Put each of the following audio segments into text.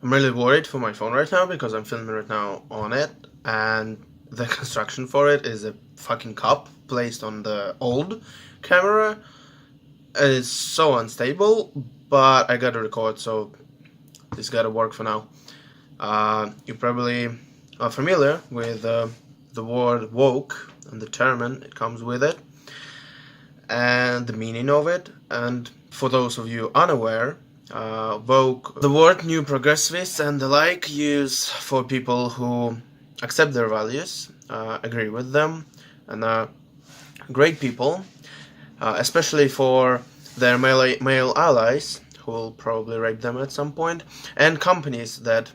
I'm really worried for my phone right now because I'm filming right now on it, and the construction for it is a fucking cup placed on the old camera. It's so unstable, but I gotta record, so this gotta work for now. You probably are familiar with the word woke and the term it comes with it, and the meaning of it. And for those of you unaware, woke, the word new progressivists and the like use for people who accept their values, agree with them, and are great people, especially for their male allies who will probably rape them at some point, and companies that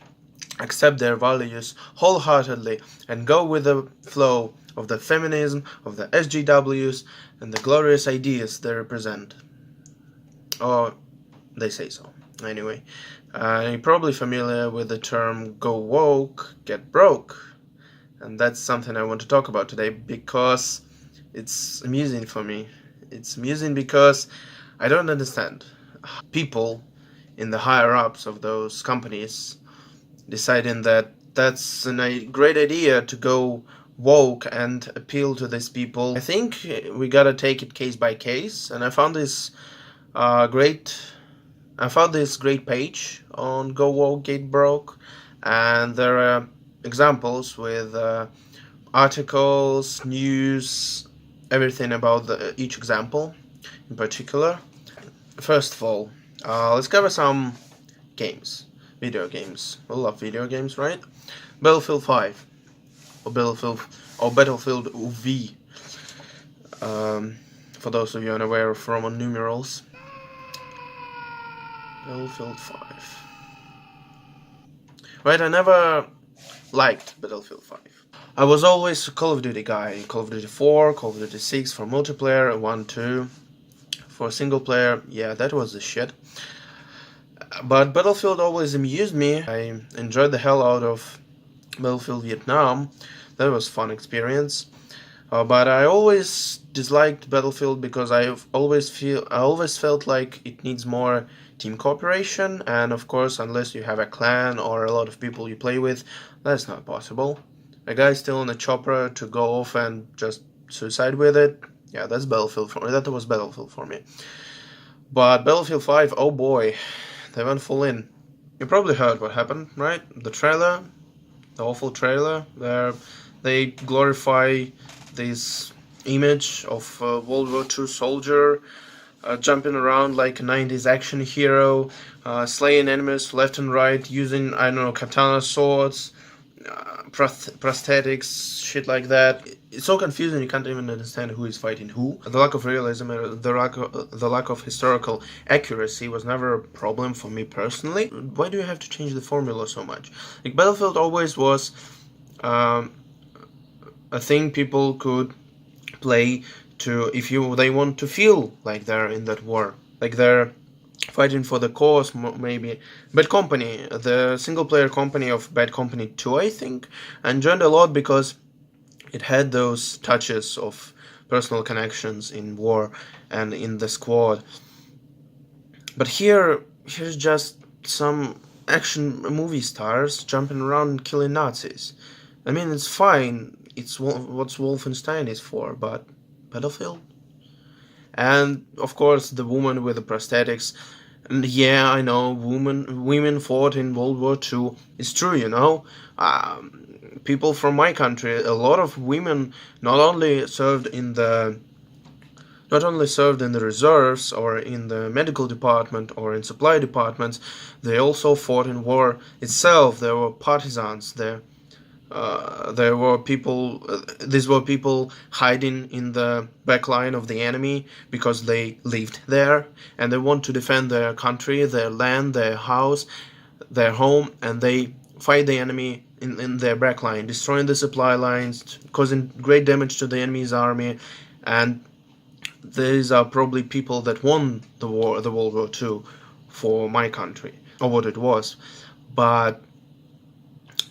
accept their values wholeheartedly and go with the flow of the feminism, of the SGWs, and the glorious ideas they represent. Or they say so. Anyway, you're probably familiar with the term go woke, get broke. And that's something I want to talk about today because it's amusing for me. It's amusing because I don't understand. People in the higher ups of those companies deciding that that's a great idea to go woke and appeal to these people. I think we gotta take it case by case, and I found this great page on Go Woke Get Broke, and there are examples with articles, news, everything about each example in particular. First of all, let's cover some games, video games. We love video games, right? Battlefield 5 or Battlefield V. For those of you unaware of Roman numerals. Battlefield 5. Right, I never liked Battlefield 5. I was always a Call of Duty guy. Call of Duty 4, Call of Duty 6 for multiplayer, 1, 2 for single player. Yeah, that was the shit. But Battlefield always amused me. I enjoyed the hell out of Battlefield Vietnam. That was a fun experience. But I always disliked Battlefield because I always felt like it needs more team cooperation, and of course, unless you have a clan or a lot of people you play with, that's not possible. A guy still on a chopper to go off and just suicide with it, yeah, that's Battlefield for me. That was Battlefield for me. But Battlefield 5, oh boy, they went full in. You probably heard what happened, right? The trailer, the awful trailer, where they glorify this image of a World War II soldier jumping around like a 90s action hero, slaying enemies left and right, using, I don't know, katana swords, prosthetics, shit like that. It's so confusing you can't even understand who is fighting who. The lack of realism, the lack of historical accuracy was never a problem for me personally. Why do you have to change the formula so much? Like, Battlefield always was a thing people could play to if they want to feel like they're in that war, like they're fighting for the cause. Maybe Bad Company, the single player company of Bad Company 2, I think, I enjoyed a lot because it had those touches of personal connections in war and in the squad. But here's just some action movie stars jumping around killing Nazis. I mean, it's fine, it's what Wolfenstein is for, but Battlefield? And of course the woman with the prosthetics. And yeah, I know women fought in World War II. It's true, you know. People from my country, a lot of women not only served in the reserves or in the medical department or in supply departments, they also fought in war itself. There were partisans there. There were people. These were people hiding in the back line of the enemy because they lived there and they want to defend their country, their land, their house, their home, and they fight the enemy in their back line, destroying the supply lines, causing great damage to the enemy's army. And these are probably people that won the war, the World War II, for my country, or what it was. But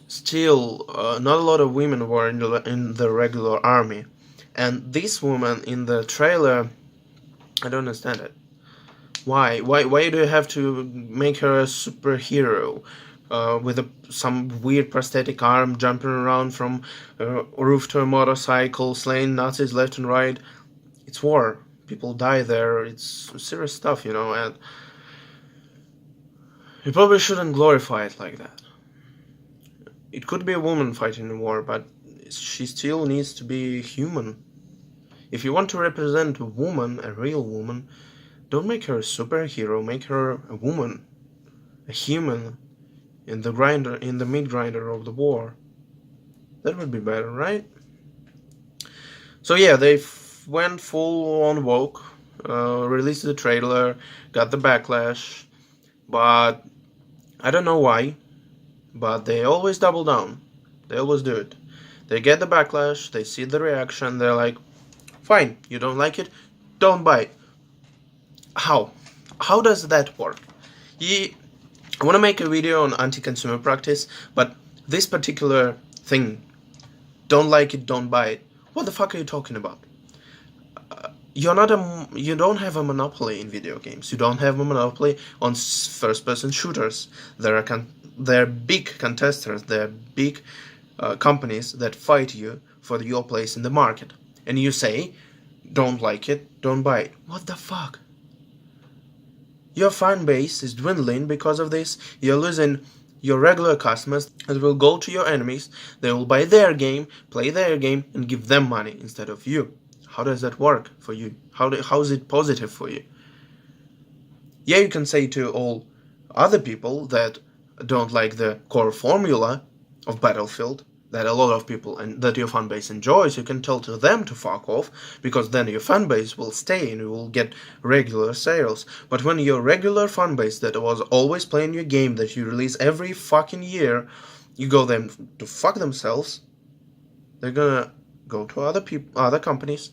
still, not a lot of women were in the regular army. And this woman in the trailer, I don't understand it. Why do you have to make her a superhero? with some weird prosthetic arm jumping around from roof to a motorcycle, slaying Nazis left and right. It's war. People die there. It's serious stuff, and you probably shouldn't glorify it like that. It could be a woman fighting in war, but she still needs to be human. If you want to represent a woman, a real woman, don't make her a superhero, make her a woman, a human, in the meat grinder of the war. That would be better, right? So yeah, they went full on woke, released the trailer, got the backlash, but I don't know why, but they always double down. They always do it. They get the backlash, they see the reaction, they're like, fine, you don't like it, don't buy it. How? How does that work? I want to make a video on anti-consumer practice, but this particular thing, don't like it, don't buy it. What the fuck are you talking about? You don't have a monopoly in video games. You don't have a monopoly on first-person shooters. There are big contestants. There are big companies that fight you for your place in the market. And you say, don't like it, don't buy it. What the fuck? Your fan base is dwindling because of this. You're losing your regular customers that will go to your enemies. They will buy their game, play their game, and give them money instead of you. How does that work for you? How is it positive for you? Yeah, you can say to all other people that don't like the core formula of Battlefield, that a lot of people and that your fan base enjoys, you can tell to them to fuck off, because then your fan base will stay and you will get regular sales. But when your regular fan base that was always playing your game that you release every fucking year, you go them to fuck themselves, they're gonna go to other companies,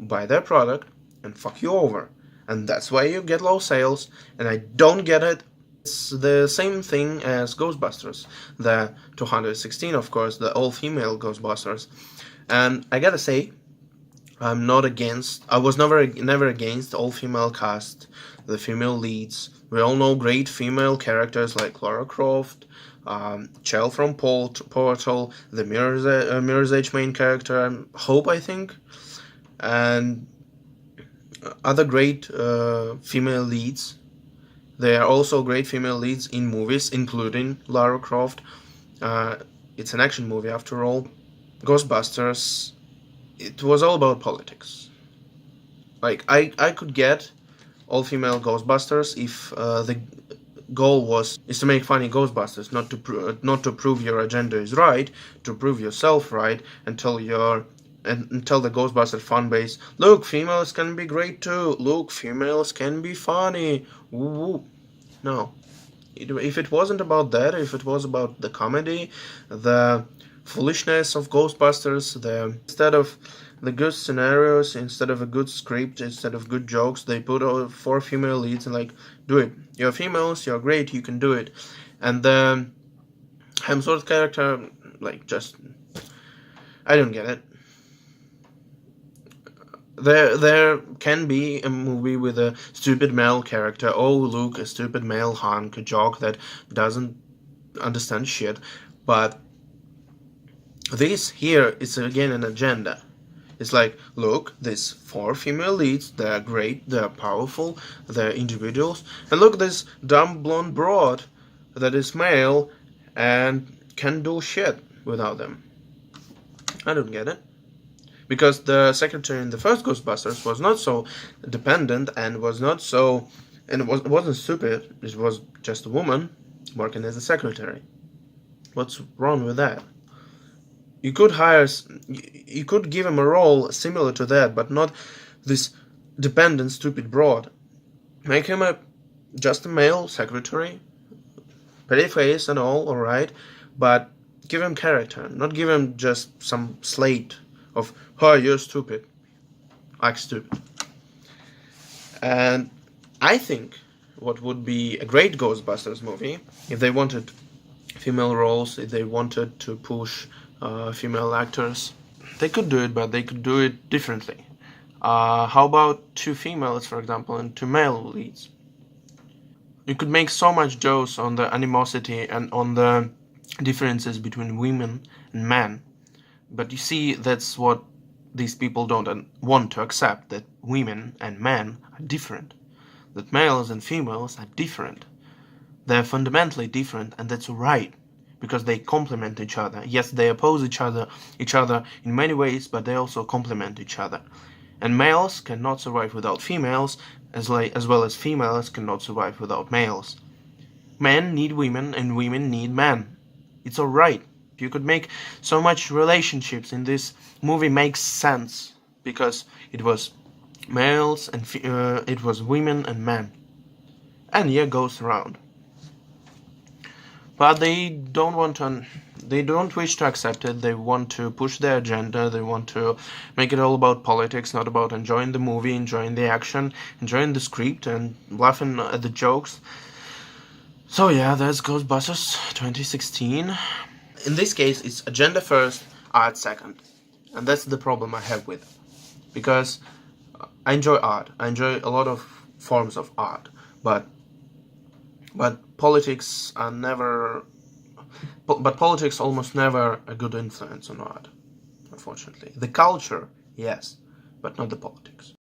buy their product, and fuck you over. And that's why you get low sales, and I don't get it. It's the same thing as Ghostbusters, the 216, of course, the all-female Ghostbusters. And I gotta say, I was never against all-female cast, the female leads. We all know great female characters like Lara Croft, Chell from Portal, the Mirror's Edge main character, Hope, I think, and other great female leads. There are also great female leads in movies, including Lara Croft. It's an action movie after all. Ghostbusters, it was all about politics. Like, I could get all-female Ghostbusters if the goal is to make funny Ghostbusters, not to prove your agenda is right, to prove yourself right, and tell the Ghostbuster fan base, look, females can be great too, look, females can be funny, woo. No. If it wasn't about that, if it was about the comedy, the foolishness of Ghostbusters, instead of the good scenarios, instead of a good script, instead of good jokes, they put 4 female leads and like, do it. You're females, you're great, you can do it. And the Hemsworth character, like, just, I don't get it. There can be a movie with a stupid male character. Oh, look, a stupid male hunk, a jock that doesn't understand shit. But this here is again an agenda. It's like, look, these 4 female leads, they're great, they're powerful, they're individuals. And look, this dumb blonde broad that is male and can do shit without them. I don't get it. Because the secretary in the first Ghostbusters was not so dependent and wasn't stupid. It was just a woman working as a secretary. What's wrong with that? You could give him a role similar to that, but not this dependent, stupid broad. Make him just a male secretary, pretty face and all right, but give him character, not give him just some slate of, oh, you're stupid, act stupid. And I think what would be a great Ghostbusters movie, if they wanted female roles, if they wanted to push female actors, they could do it, but they could do it differently. How about 2 females, for example, and 2 male leads? you could make so much jokes on the animosity and on the differences between women and men, but you see, that's what these people don't want to accept, that women and men are different, that males and females are different. They're fundamentally different, and that's right, because they complement each other. Yes, they oppose each other in many ways, but they also complement each other. And males cannot survive without females, as well as females cannot survive without males. Men need women, and women need men. It's alright. You could make so much relationships in this movie makes sense, because it was males and it was women and men. And yeah, goes around. But they don't wish to accept it. They want to push their agenda. They want to make it all about politics, not about enjoying the movie, enjoying the action, enjoying the script, and laughing at the jokes. So yeah, that's Ghostbusters 2016. In this case, it's agenda first, art second. And that's the problem I have with it. Because I enjoy art. I enjoy a lot of forms of art. But politics are never... But politics almost never a good influence on art, unfortunately. The culture, yes, but not the politics.